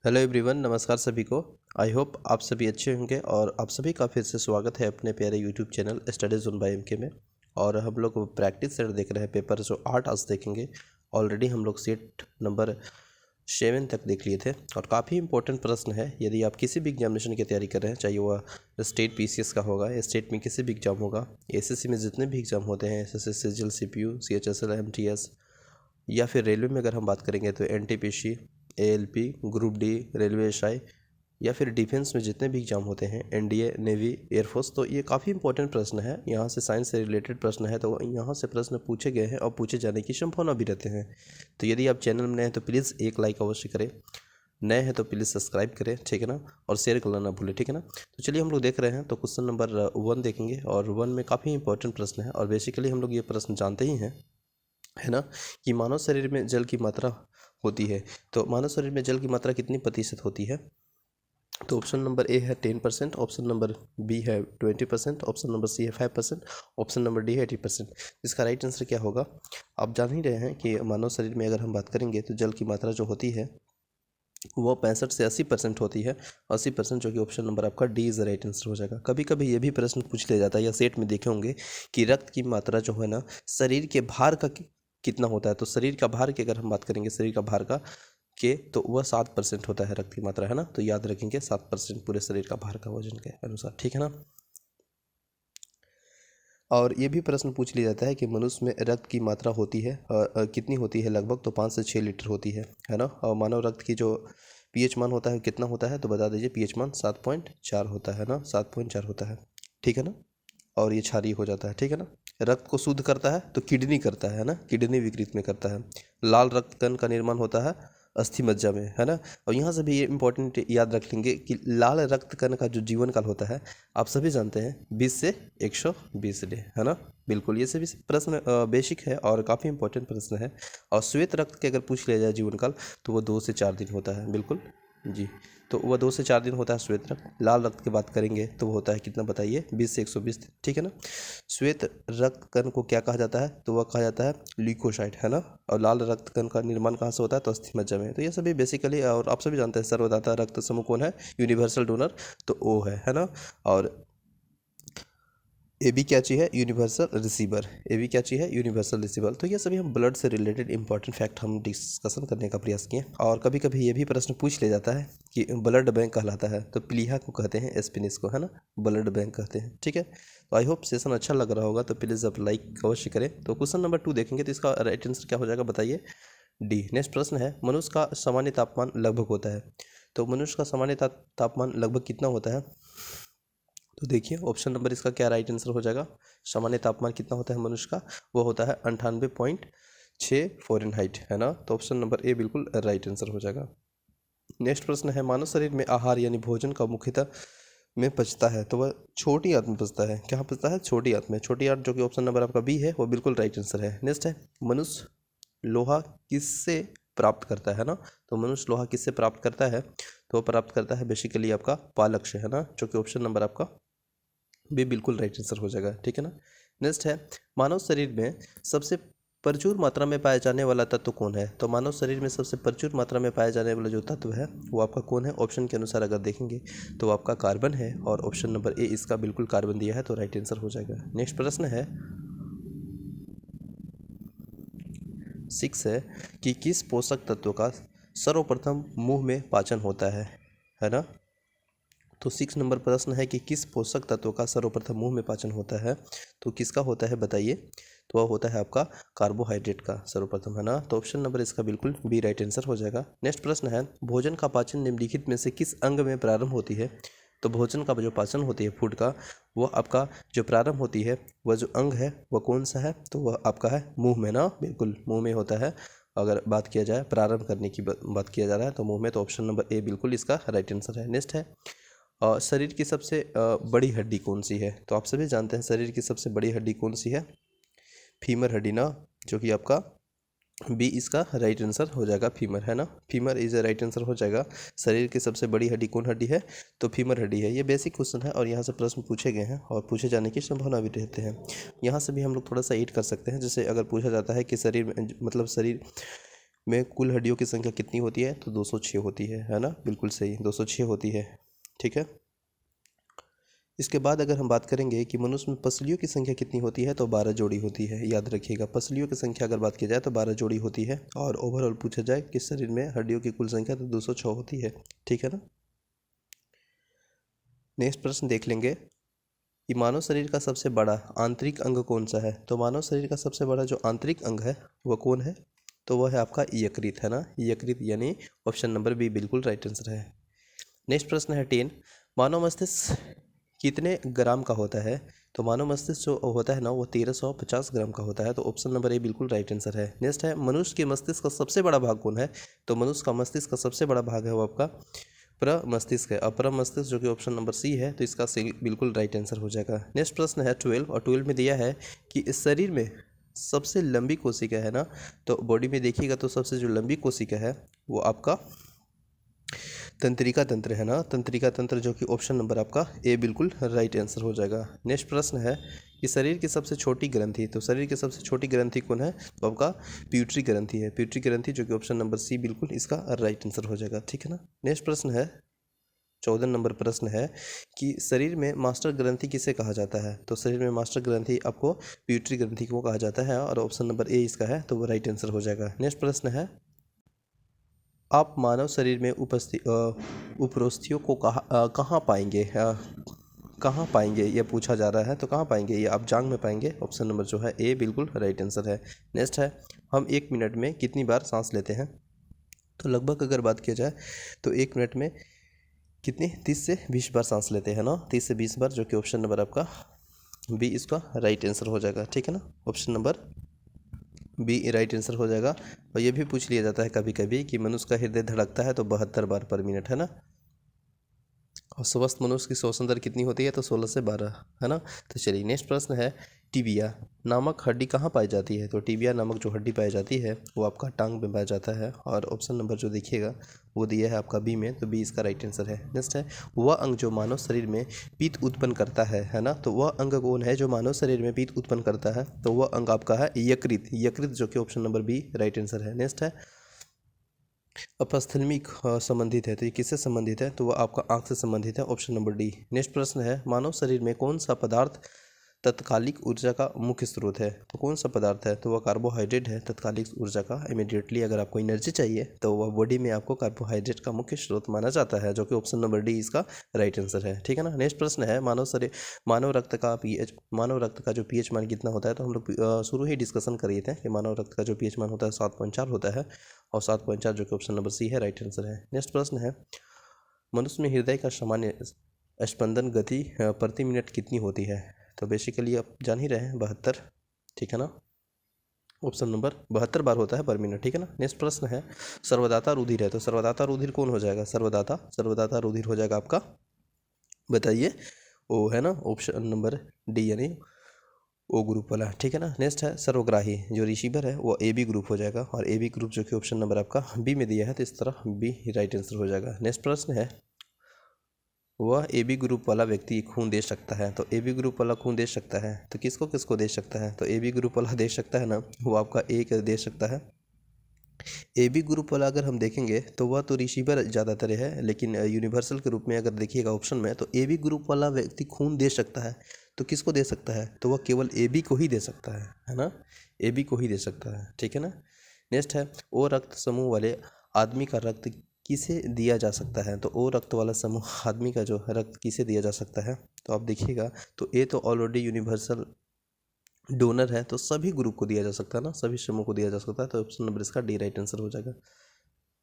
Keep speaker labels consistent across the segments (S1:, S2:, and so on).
S1: Hello everyone, नमस्कार सभी को। आई होप आप सभी अच्छे होंगे और आप सभी का फिर से स्वागत है अपने प्यारे YouTube channel studies on by MK में। और हम लोग प्रैक्टिस सेट देख रहे हैं, पेपर जो 8 आज देखेंगे। ऑलरेडी हम लोग सेट नंबर 7 तक देख लिए थे और काफ़ी इंपॉर्टेंट प्रश्न है। यदि आप किसी भी एग्जामिनेशन की तैयारी कर रहे हैं, चाहे वह स्टेट पीसीएस का होगा या स्टेट में किसी भी एग्जाम होगा, एसएससी में जितने भी एग्जाम होते हैं, SSC, CGL, CPU, CHSL, MTS, या फिर रेलवे में अगर हम बात करेंगे तो NTPC, ALP, group D, railway SI, या फिर डिफेंस में जितने भी एग्जाम होते हैं, एनडीए, नेवी, एयरफोर्स, तो ये काफ़ी इंपॉर्टेंट प्रश्न है। यहाँ से साइंस से रिलेटेड प्रश्न है, तो यहाँ से प्रश्न पूछे गए हैं और पूछे जाने की संभावना भी रहते हैं। तो यदि आप चैनल में नए हैं तो प्लीज़ एक लाइक अवश्य करें, नए हैं तो प्लीज़ सब्सक्राइब करें, ठीक है ना, और शेयर करना ना भूलें, ठीक है ना। तो चलिए हम लोग देख रहे हैं, तो क्वेश्चन नंबर 1 देखेंगे और 1 में काफ़ी इंपॉर्टेंट प्रश्न है। और बेसिकली हम लोग ये प्रश्न जानते ही हैं, है ना, कि मानव शरीर में जल की मात्रा होती है। तो मानव शरीर में जल की मात्रा कितनी प्रतिशत होती है? तो ऑप्शन नंबर ए है 10%, ऑप्शन नंबर बी है 20%, ऑप्शन नंबर सी है 5%, ऑप्शन नंबर डी है 80%। इसका राइट आंसर क्या होगा? आप जान ही रहे हैं कि मानव शरीर में अगर हम बात करेंगे तो जल की मात्रा जो होती है वो 65 से 80% होती है। 80%, जो कि ऑप्शन नंबर आपका डी इज़ राइट आंसर हो जाएगा। कभी कभी ये भी प्रश्न पूछ लिया जाता है या सेट में देखे होंगे कि रक्त की मात्रा जो है ना, शरीर के भार का कितना होता है। तो शरीर का भार की अगर हम बात करेंगे, शरीर का भार का तो वह 7% होता है रक्त की मात्रा, है ना। तो याद रखेंगे 7% पूरे शरीर का भार का वजन के अनुसार, ठीक है ना। और ये भी प्रश्न पूछ लिया जाता है कि मनुष्य में रक्त की मात्रा होती है कितनी होती है? लगभग तो 5 से 6 लीटर होती है ना। और मानव रक्त की जो पीएच मान होता है कितना होता है? तो बता दीजिए। पीएच मान 7.4 होता है ना, 7.4 होता है, ठीक है ना। और ये क्षारीय हो जाता है, ठीक है ना। रक्त को शुद्ध करता है तो किडनी करता है ना, किडनी विकृत में करता है। लाल रक्त कण का निर्माण होता है अस्थि मज्जा में, है ना। और यहाँ से भी ये इंपॉर्टेंट याद रख लेंगे कि लाल रक्त कण का जो जीवन काल होता है, आप सभी जानते हैं, 20 से 120 डे, है ना। बिल्कुल, ये सभी प्रश्न बेसिक है और काफ़ी इंपॉर्टेंट प्रश्न है। और श्वेत रक्त के अगर पूछ लिया जाए जीवन काल, तो वो 2 से 4 दिन होता है, बिल्कुल जी। तो वह 2 से 4 दिन होता है श्वेत रक्त। लाल रक्त की बात करेंगे तो वो होता है कितना, बताइए? 20 से 120 दिन, ठीक है ना। श्वेत रक्त कण को क्या कहा जाता है? तो वह कहा जाता है ल्यूकोसाइट, है ना। और लाल रक्त कण का निर्माण कहाँ से होता है? तो अस्थि मज्जा में। तो ये सभी बेसिकली, और आप सभी जानते हैं सर्वदाता रक्त समूह कौन है? यूनिवर्सल डोनर, तो ओ है ना। और ए बी क्या चीज़ है? Universal receiver. ए बी क्या चीज़ है? Universal receiver. तो ये सभी हम ब्लड से रिलेटेड इंपॉर्टेंट फैक्ट हम डिस्कशन करने का प्रयास किए। और कभी कभी ये भी प्रश्न पूछ लिया जाता है कि ब्लड बैंक कहलाता है तो प्लीहा को कहते हैं, स्पिनिस को, है ना, ब्लड बैंक कहते हैं, ठीक है। तो आई होप सेशन अच्छा लग रहा होगा, तो प्लीज़ आप लाइक अवश्य करें। तो क्वेश्चन नंबर 2 देखेंगे, तो इसका राइट आंसर क्या हो जाएगा, बताइए? डी। नेक्स्ट प्रश्न है, मनुष्य का सामान्य तापमान लगभग होता है। तो मनुष्य का सामान्य तापमान लगभग कितना होता है? तो देखिए ऑप्शन नंबर इसका क्या राइट आंसर हो जाएगा? सामान्य तापमान कितना होता है मनुष्य का? वो होता है 98.6 फ़ारेनहाइट, है ना। तो ऑप्शन नंबर ए बिल्कुल राइट आंसर हो जाएगा। नेक्स्ट प्रश्न है, मानव शरीर में आहार यानी भोजन का मुख्यतः में पचता है। तो वह छोटी आंत में पचता है। क्या पचता है? छोटी आंत में। छोटी आंत, जो कि ऑप्शन नंबर आपका बी है, वो बिल्कुल राइट आंसर है। नेक्स्ट है, मनुष्य लोहा किससे प्राप्त करता है ना। तो मनुष्य लोहा किससे प्राप्त करता है? तो प्राप्त करता है बेसिकली आपका पालक से, है ना, जो कि ऑप्शन नंबर आपका भी बिल्कुल राइट आंसर हो जाएगा, ठीक है ना। नेक्स्ट है, मानव शरीर में सबसे प्रचुर मात्रा में पाया जाने वाला तत्व कौन है? तो मानव शरीर में सबसे प्रचुर मात्रा में पाया जाने वाला जो तत्व है वो आपका कौन है? ऑप्शन के अनुसार अगर देखेंगे तो आपका कार्बन है। और ऑप्शन नंबर ए इसका बिल्कुल कार्बन दिया है, तो राइट आंसर हो जाएगा। नेक्स्ट प्रश्न है 6 है कि किस पोषक तत्व का सर्वप्रथम मुंह में पाचन होता है ना। तो 6 नंबर प्रश्न है कि किस पोषक तत्व का सर्वप्रथम मुंह में पाचन होता है? तो किसका होता है, बताइए? तो वह होता है आपका कार्बोहाइड्रेट का सर्वप्रथम, है ना। तो ऑप्शन नंबर इसका बिल्कुल बी राइट आंसर हो जाएगा। नेक्स्ट प्रश्न है, भोजन का पाचन निम्नलिखित में से किस अंग में प्रारंभ होती है? तो भोजन का जो पाचन होती है फूड का, वह आपका जो प्रारंभ होती है, वह जो अंग है वह कौन सा है? तो वह आपका है मुंह में ना, बिल्कुल मुंह में होता है। अगर बात किया जाए प्रारंभ करने की बात किया जा रहा है तो मुंह में। तो ऑप्शन नंबर ए बिल्कुल इसका राइट आंसर है। नेक्स्ट है, शरीर की सबसे बड़ी हड्डी कौन सी है? तो आप सभी जानते हैं शरीर की सबसे बड़ी हड्डी कौन सी है? फीमर हड्डी ना, जो कि आपका बी इसका राइट आंसर हो जाएगा, फीमर, है ना। फीमर इज राइट आंसर हो जाएगा। शरीर की सबसे बड़ी हड्डी कौन हड्डी है? तो फीमर हड्डी है। ये बेसिक क्वेश्चन है और यहाँ से प्रश्न पूछे गए हैं और पूछे जाने की संभावना भी रहते हैं। यहाँ से भी हम लोग थोड़ा सा एड कर सकते हैं। जैसे अगर पूछा जाता है कि शरीर में, मतलब शरीर में कुल हड्डियों की संख्या कितनी होती है? तो 206 होती है ना, बिल्कुल सही, 206 होती है। ठीक है। इसके बाद अगर हम बात करेंगे कि मनुष्य में पसलियों की संख्या कितनी होती है, तो 12 जोड़ी होती है। याद रखिएगा, पसलियों की संख्या अगर बात की जाए तो 12 जोड़ी होती है। और ओवरऑल पूछा जाए कि शरीर में हड्डियों की कुल संख्या तो 206 होती है। ठीक है ना। नेक्स्ट प्रश्न देख लेंगे कि मानव शरीर का सबसे बड़ा आंतरिक अंग कौन सा है? तो मानव शरीर का सबसे बड़ा जो आंतरिक अंग है वह कौन है? तो वह है आपका यकृत, है ना, यकृत, यानी ऑप्शन नंबर बी बिल्कुल राइट आंसर है। नेक्स्ट प्रश्न है 10, मानव मस्तिष्क कितने ग्राम का होता है? तो मानव मस्तिष्क जो होता है ना वो 1350 ग्राम का होता है। तो ऑप्शन नंबर ए बिल्कुल राइट आंसर है। नेक्स्ट है, मनुष्य के मस्तिष्क का सबसे बड़ा भाग कौन है? तो मनुष्य का मस्तिष्क का सबसे बड़ा भाग है वो आपका प्रमस्तिष्क है। अपर मस्तिष्क जो कि ऑप्शन नंबर सी है, तो इसका सी बिल्कुल राइट आंसर हो जाएगा। नेक्स्ट प्रश्न है 12, और 12 में दिया है कि इस शरीर में सबसे लंबी कोशिका है ना, तो बॉडी में देखिएगा तो सबसे जो लंबी कोशिका है वो आपका तंत्रिका तंत्र है ना, तंत्रिका तंत्र, जो कि ऑप्शन नंबर आपका ए बिल्कुल राइट आंसर हो जाएगा। नेक्स्ट प्रश्न है कि शरीर की सबसे छोटी ग्रंथि, तो शरीर की सबसे छोटी ग्रंथि कौन है? तो आपका प्यूटरी ग्रंथि है, प्यूटरी ग्रंथि, जो कि ऑप्शन नंबर सी बिल्कुल इसका राइट आंसर हो जाएगा। ठीक है ना। नेक्स्ट प्रश्न है 14 नंबर प्रश्न है कि शरीर में मास्टर ग्रंथि किसे कहा जाता है? तो शरीर में मास्टर ग्रंथि आपको प्यूटरी ग्रंथि को कहा जाता है, और ऑप्शन नंबर ए इसका है, तो वो राइट आंसर हो जाएगा। नेक्स्ट प्रश्न है, आप मानव शरीर में उपस्थित उपरोस्थियों को कहाँ पाएंगे? कहाँ पाएंगे यह पूछा जा रहा है, तो कहाँ पाएंगे ये? आप जांग में पाएंगे, ऑप्शन नंबर जो है ए बिल्कुल राइट आंसर है। नेक्स्ट है, हम 1 मिनट में कितनी बार सांस लेते हैं? तो लगभग अगर बात किया जाए तो 1 मिनट में कितनी 30 से 20 बार सांस लेते हैं ना, 30 से 20 बार, जो कि ऑप्शन नंबर आपका बी इसका राइट आंसर हो जाएगा। ठीक है ना, option number B right answer हो जाएगा। और ये भी पूछ लिया जाता है कभी कभी कि मनुष्य का हृदय धड़कता है तो 72 बार पर मिनट, है ना। और स्वस्थ मनुष्य की श्वसन दर कितनी होती है? तो 16 से 12, है ना। तो चलिए नेक्स्ट प्रश्न है, टिबिया नामक हड्डी कहाँ पाई जाती है? तो टिबिया नामक जो हड्डी पाई जाती है वो आपका टांग में पाया जाता है, और ऑप्शन नंबर जो देखिएगा वो दिया है आपका बी में, तो बी इसका राइट आंसर है। नेक्स्ट है, वह अंग जो मानव शरीर में पीत उत्पन्न करता है ना, तो वह अंग कौन है जो मानव शरीर में पीत उत्पन्न करता है? तो वह अंग आपका है यकृत, यकृत, जो कि option number B right answer है। नेक्स्ट है, अपस्थल्मिक संबंधित है, तो ये किससे संबंधित है? तो वह आपका आंख से संबंधित है, ऑप्शन नंबर डी। नेक्स्ट प्रश्न है, मानव शरीर में कौन सा पदार्थ तत्कालिक ऊर्जा का मुख्य स्रोत है? तो कौन सा पदार्थ है? तो वह कार्बोहाइड्रेट है, तत्कालिक ऊर्जा का। इमीडिएटली अगर आपको एनर्जी चाहिए तो वह बॉडी में आपको कार्बोहाइड्रेट का मुख्य स्रोत माना जाता है, जो कि ऑप्शन नंबर डी इसका राइट आंसर है। ठीक है ना। नेक्स्ट प्रश्न है, मानव रक्त का पीएच, मानव रक्त का जो पीएच मान कितना होता है? तो हम लोग शुरू ही डिस्कशन कर रहे थे कि मानव रक्त का जो पीएच मान होता है 7.4 होता है, और 7.4 जो कि ऑप्शन नंबर सी है राइट आंसर है। नेक्स्ट प्रश्न है, मनुष्य में हृदय का सामान्य स्पंदन गति प्रति मिनट कितनी होती है? तो बेसिकली आप जान ही रहे हैं 72, ठीक है ना, ऑप्शन नंबर 72 बार होता है पर मिनट। ठीक है ना। नेक्स्ट प्रश्न है, सर्वदाता रुधिर है, तो सर्वदाता रुधिर कौन हो जाएगा? सर्वदाता रुधिर हो जाएगा आपका, बताइए, ओ है ना, ऑप्शन नंबर डी, यानी ओ ग्रुप वाला। ठीक है ना। नेक्स्ट है, सर्वग्राही जो रिसीवर है वो ए बी ग्रुप हो जाएगा, और ए बी ग्रुप जो कि ऑप्शन नंबर आपका बी में दिया है, तो इस तरह बी राइट आंसर हो जाएगा। नेक्स्ट प्रश्न है, वह ए बी ग्रुप वाला व्यक्ति खून दे सकता है, तो ए बी ग्रुप वाला खून दे सकता है तो किसको किसको दे सकता है? तो ए बी ग्रुप वाला दे सकता है ना, वो आपका ए का दे सकता है। ए बी ग्रुप वाला अगर हम देखेंगे तो वह तो रिसीवर ज़्यादातर है, लेकिन यूनिवर्सल के रूप में अगर देखिएगा ऑप्शन में, तो ए बी ग्रुप वाला व्यक्ति खून दे सकता है तो किसको दे सकता है? तो वह केवल ए बी को ही दे सकता है ना, ए बी को ही दे सकता है। ठीक है ना। नेक्स्ट है, ओ रक्त समूह वाले आदमी का रक्त किसे दिया जा सकता है? तो ओ रक्त वाला समूह आदमी का जो रक्त किसे दिया जा सकता है? तो आप देखिएगा, तो ए तो ऑलरेडी यूनिवर्सल डोनर है, तो सभी ग्रुप को दिया जा सकता है ना, सभी समूह को दिया जा सकता है, तो ऑप्शन नंबर इसका डी राइट आंसर हो जाएगा।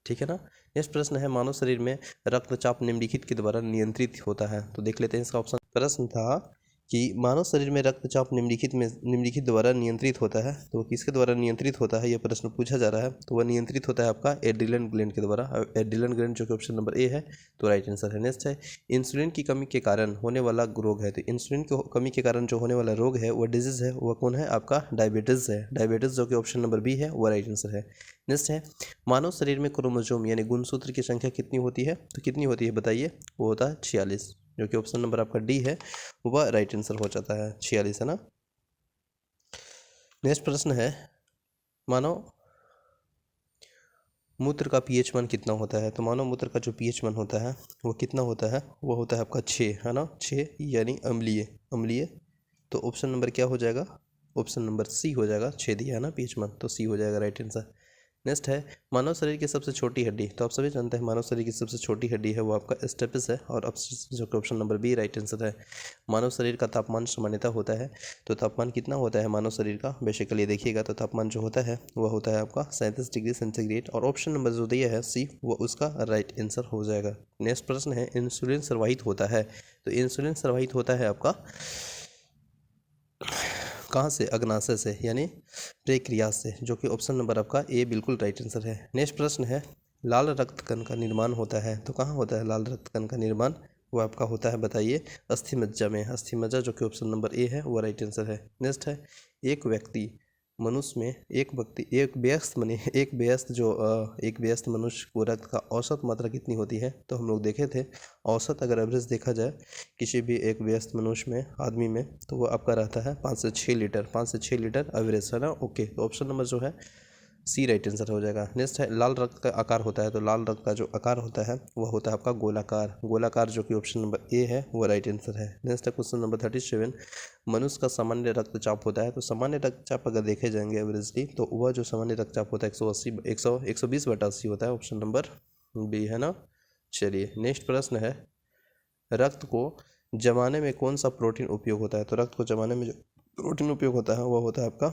S1: ठीक है ना। नेक्स्ट प्रश्न है, मानव शरीर में रक्तचाप निम्नलिखित के द्वारा नियंत्रित होता है, तो देख लेते हैं इसका ऑप्शन। प्रश्न था कि मानव शरीर में रक्तचाप निम्नलिखित द्वारा नियंत्रित होता है, तो किसके द्वारा नियंत्रित होता है, यह प्रश्न पूछा जा रहा है। तो वह नियंत्रित होता है आपका एड्रिनल ग्लैंड के द्वारा, एड्रिनल ग्लैंड जो कि ऑप्शन नंबर ए है, तो राइट आंसर है। नेक्स्ट है, इंसुलिन की कमी के कारण होने वाला रोग है, तो इंसुलिन की कमी के कारण जो होने वाला रोग है वह डिजीज है, वह कौन है? आपका डायबिटीज़ है, डायबिटीज़ जो कि ऑप्शन नंबर बी है, वह राइट आंसर है। नेक्स्ट है, मानव शरीर में क्रोमोसोम यानी गुणसूत्र की संख्या कितनी होती है? तो कितनी होती है बताइए? वो होता है 46, जो कि ऑप्शन नंबर आपका डी है, वह राइट आंसर हो जाता है, 46, है ना। नेक्स्ट प्रश्न है, मानव मूत्र का पीएच मान कितना होता है? तो मानव मूत्र का जो पीएच मान होता है वो कितना होता है? वो होता है आपका 6, है ना, 6 यानी अम्लीय। अम्लीय तो ऑप्शन नंबर क्या हो जाएगा? ऑप्शन नंबर सी हो जाएगा। 6 दिया है ना पीएच मान, तो सी हो जाएगा राइट आंसर। नेक्स्ट है मानव शरीर की सबसे छोटी हड्डी। तो आप सभी जानते हैं मानव शरीर की सबसे छोटी हड्डी है वो आपका स्टेपिस है, और जो कि option number B right answer है। मानव शरीर का तापमान सामान्यतः होता है, तो तापमान कितना होता है मानव शरीर का? बेसिकली देखिएगा तो तापमान जो होता है वह होता है आपका 37 डिग्री सेंटीग्रेड, और ऑप्शन नंबर जो दिया है सी वो उसका राइट आंसर हो जाएगा। नेक्स्ट प्रश्न है इंसुलिन सर्वाहित होता है। तो इंसुलिन सर्वाहित होता है आपका कहाँ से? अग्नाशय से, यानी प्रक्रिया से, जो कि ऑप्शन नंबर आपका ए बिल्कुल राइट आंसर है। नेक्स्ट प्रश्न है लाल रक्त कण का निर्माण होता है। तो कहाँ होता है लाल रक्त कण का निर्माण? वो आपका होता है, बताइए, अस्थि मज्जा में। अस्थि मज्जा जो कि ऑप्शन नंबर ए है वो राइट आंसर है। नेक्स्ट है एक व्यक्ति मनुष्य में एक व्यस्त मनुष्य को रक्त का औसत मात्रा कितनी होती है? तो हम लोग देखे थे औसत अगर एवरेज देखा जाए किसी भी एक व्यस्त मनुष्य में, आदमी में, तो वो आपका रहता है 5 से 6 लीटर। 5 से 6 लीटर एवरेज, है ना। ओके, तो ऑप्शन नंबर जो है सी राइट आंसर हो जाएगा। नेक्स्ट है लाल रक्त का आकार होता है। तो लाल रक्त का जो आकार होता है वह होता है आपका गोलाकार। गोलाकार जो कि ऑप्शन नंबर ए है वो राइट आंसर है। नेक्स्ट है क्वेश्चन नंबर 37 मनुष्य का सामान्य रक्तचाप होता है। तो सामान्य रक्तचाप अगर देखे जाएंगे एवरेजली तो वह जो सामान्य रक्तचाप होता है 120/80 होता है। ऑप्शन नंबर बी, है ना। चलिए नेक्स्ट प्रश्न है रक्त को जमाने में कौन सा प्रोटीन उपयोग होता है? तो रक्त को जमाने में जो प्रोटीन उपयोग होता है वह होता है आपका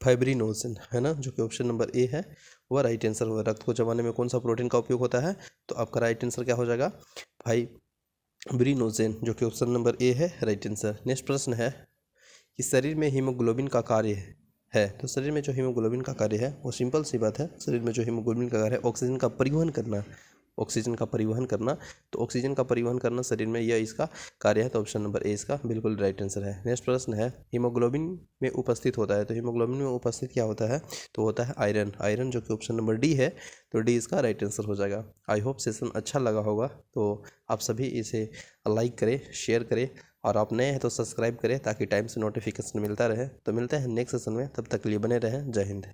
S1: फाइब्रिनोजिन, है ना, जो कि ऑप्शन नंबर ए है वह राइट आंसर होगा। रक्त को जमाने में कौन सा प्रोटीन का उपयोग होता है? तो आपका राइट आंसर क्या हो जाएगा? फाइब्रिनोजिन, जो कि ऑप्शन नंबर ए है राइट आंसर। नेक्स्ट प्रश्न है कि शरीर में हीमोग्लोबिन का कार्य है। तो शरीर में जो हीमोग्लोबिन का कार्य है वो सिंपल सी बात है, शरीर में जो हीमोग्लोबिन का कार्य है ऑक्सीजन का परिवहन करना। ऑक्सीजन का परिवहन करना, तो ऑक्सीजन का परिवहन करना शरीर में, यह इसका कार्य है। तो ऑप्शन नंबर ए इसका बिल्कुल राइट आंसर है। नेक्स्ट प्रश्न है हीमोग्लोबिन में उपस्थित होता है। तो हीमोग्लोबिन में उपस्थित क्या होता है? तो होता है आयरन। आयरन जो कि ऑप्शन नंबर डी है, तो डी इसका राइट आंसर हो जाएगा। आई होप सेशन अच्छा लगा होगा, तो आप सभी इसे लाइक करें, शेयर करें, और आप नए हैं तो सब्सक्राइब करें ताकि टाइम से नोटिफिकेशन मिलता रहे। तो मिलते हैं नेक्स्ट सेशन में, तब तक के लिए बने रहें। जय हिंद।